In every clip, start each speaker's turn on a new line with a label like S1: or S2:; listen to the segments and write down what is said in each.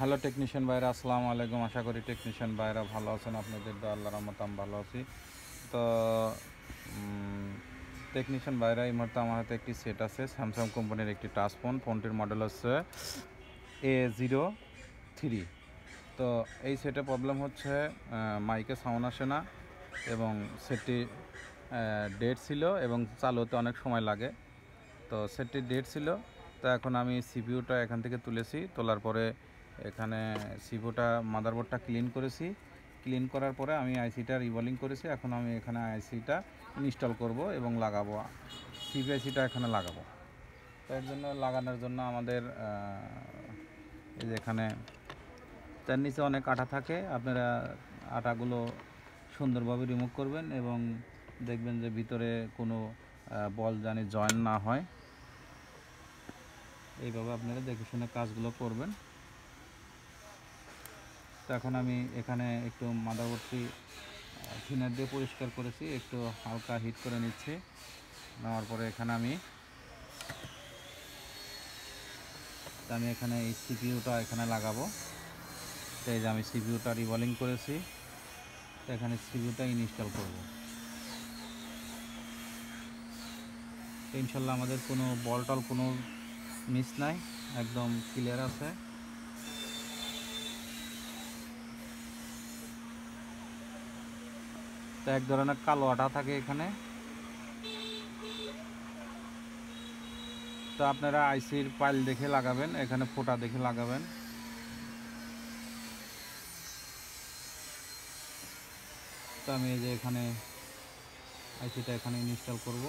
S1: Hello technician ভাইরা, আসসালামু আলাইকুম। আশা করি টেকনিশিয়ান ভাইরা ভালো আছেন। আপনাদের তো আল্লাহর রহমতে আমি ভালো আছি। তো টেকনিশিয়ান ভাইরা, এই মুহূর্তে আমার হাতে একটি সেট আছে, স্যামসাং কোম্পানির একটি টাচ ফোন। ফোনটির মডেল হচ্ছে A03। তো এই সেটে প্রবলেম হচ্ছে মাইকে সাউন্ড আসে না এবং সেটটি ডেড ছিল এবং চালু হতে অনেক সময় লাগে। তো সেটটি ডেড ছিল। তো এখন আমি সিপিইউটা এখান থেকে তুলেছি, তোলার পরে এখানে সিপিইউটা মাদারবোর্ডটা ক্লিন করেছি। ক্লিন করার পরে আমি আইসিটা রিবলিং করেছি। এখন আমি এখানে আইসিটা ইনস্টল করব এবং লাগাবো, আইসিটা এখানে লাগাবো। তো এর জন্য লাগানোর জন্য আমাদের এই যে এখানে তার নিচে অনেক আঠা থাকে, আপনারা আঠাগুলো সুন্দরভাবে রিমুভ করবেন এবং দেখবেন যে ভিতরে কোনো বল জানি জয়েন না হয়। এইভাবে আপনারা দেখে শুনে কাজগুলো করবেন। তো এখন আমি এখানে একটু মাদারবোর্ডটি থিনার দিয়ে পরিষ্কার করেছি, একটু হালকা হিট করে নিচ্ছি। নেওয়ার পরে এখানে আমি এখানে এই সিপিইউটা এখানে লাগাবো। তো এই যে আমি সিপিইউটা রিবলিং করেছি, তো এখানে সিপিইউটা ইনস্টল করব। তো ইনশাল্লাহ আমাদের কোনো বলটল কোনো মিস নাই, একদম ক্লিয়ার আছে। তো এক ধরনের কালো আঠা থাকে এখানে। তো আপনারা আইসির পাইল দেখে লাগাবেন, এখানে ফোঁটা দেখে লাগাবেন। তো আমি এই যে এখানে আইসিটা এখানে ইনস্টল করব।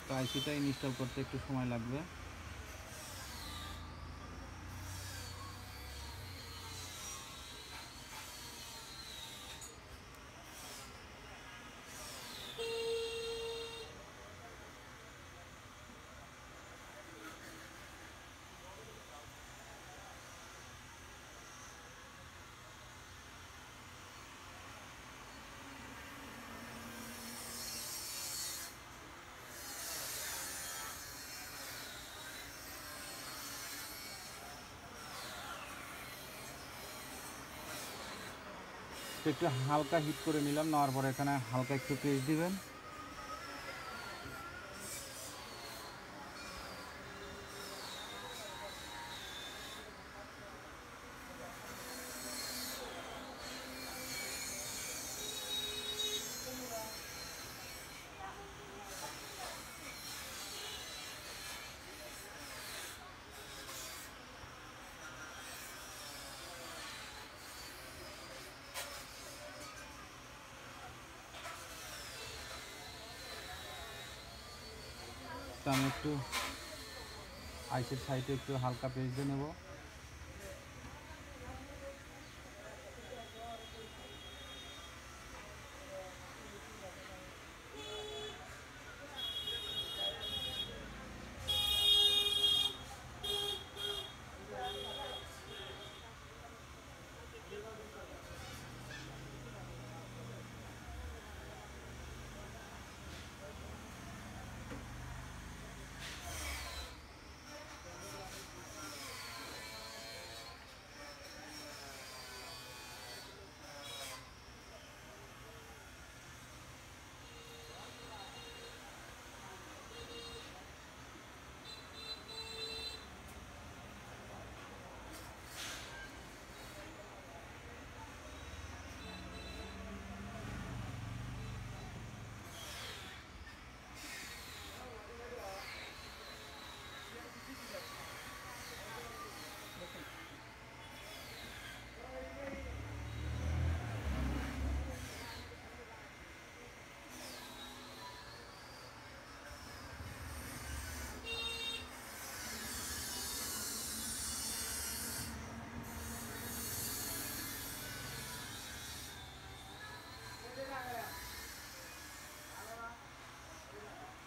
S1: তো আইসিটা ইনস্টল করতে একটু সময় লাগবে। তো একটু হালকা হিট করে নিলাম, নেওয়ার পরে এখানে হালকা একটু পেস্ট দিবেন। তো আমি একটু আইসের সাইডে একটু হালকা পেস্ট দিয়ে নেব।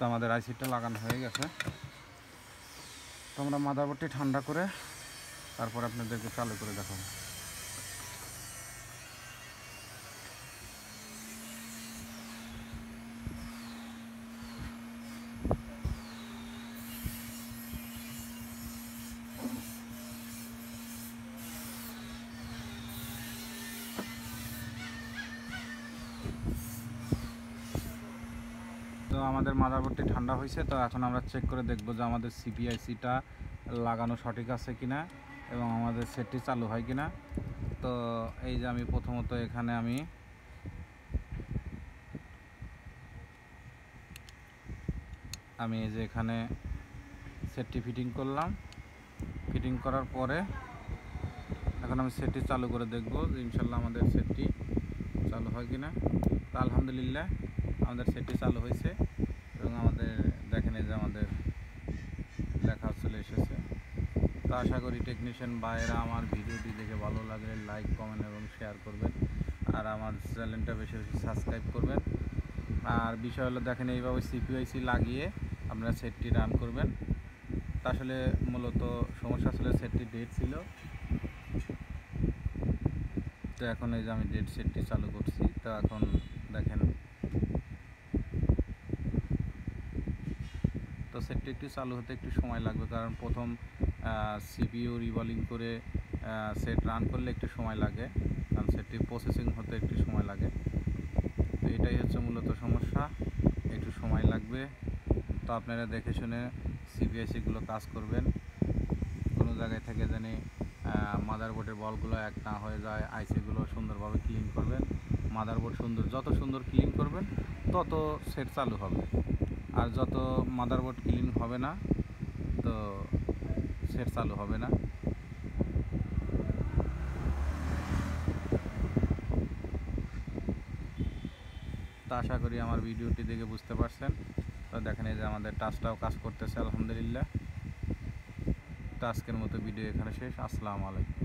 S1: তো আমাদের আইসিটা লাগানো হয়ে গেছে। তো আমরা মাদারবোর্ডটি ঠান্ডা করে তারপর আপনাদেরকে চালু করে দেখাবো। আমাদের মাদারবোর্ডটি ঠান্ডা হয়েছে, তো এখন আমরা চেক করে দেখব যে আমাদের সিপিআইসিটা লাগানো সঠিক আছে কিনা এবং আমাদের সেটটি চালু হয় কিনা। তো এই যে আমি প্রথমত এখানে আমি এই যে এখানে সেটটি ফিটিং করলাম। ফিটিং করার পরে এখন আমি সেটটি চালু করে দেখব যে ইনশাল্লাহ আমাদের সেটটি চালু হয় কিনা। তো আলহামদুলিল্লাহ আমাদের সেটটি চালু হয়েছে এবং আমাদের দেখেন এই যে আমাদের লেখা চলে এসেছে। তো আশা করি টেকনিশিয়ান ভাইয়েরা আমার ভিডিওটি দেখে ভালো লাগলে লাইক, কমেন্ট এবং শেয়ার করবেন, আর আমার চ্যানেলটা বেশি বেশি সাবস্ক্রাইব করবেন। আর বিষয় হলো দেখেন এইভাবে সিপিআইসি লাগিয়ে আপনারা সেটটি রান করবেন। তা আসলে মূলত সমস্যা ছিল সেটটি ডেড ছিল। তো এখন এই যে আমি ডেড সেটটি চালু করছি। তো এখন দেখেন তো সেটটি একটু চালু হতে একটু সময় লাগবে, কারণ প্রথম সিপিইউ রিভলিং করে সেট রান করলে একটু সময় লাগে, কারণ সেটটি প্রসেসিং হতে একটু সময় লাগে। তো এটাই হচ্ছে মূলত সমস্যা, একটু সময় লাগবে। তো আপনারা দেখে শুনে সিপিআইসিগুলো কাজ করবেন, কোনো জায়গায় থেকে জানি মাদারবোর্ডের বলগুলো এক না হয়ে যায়। আইসিগুলো সুন্দরভাবে ক্লিন করবেন। মাদারবোর্ড যত সুন্দর ক্লিন করবেন তত সেট চালু হবে, আর যত মাদারবোর্ড ক্লিন হবে না তো সেট চালু হবে না। তো আশা করি আমার ভিডিওটি দেখে বুঝতে পারছেন। তো দেখেন এই যে আমাদের টাচটাও কাজ করতেছে আলহামদুলিল্লাহ। তো আজকের মতো ভিডিও এখানে শেষ। আসসালামু আলাইকুম।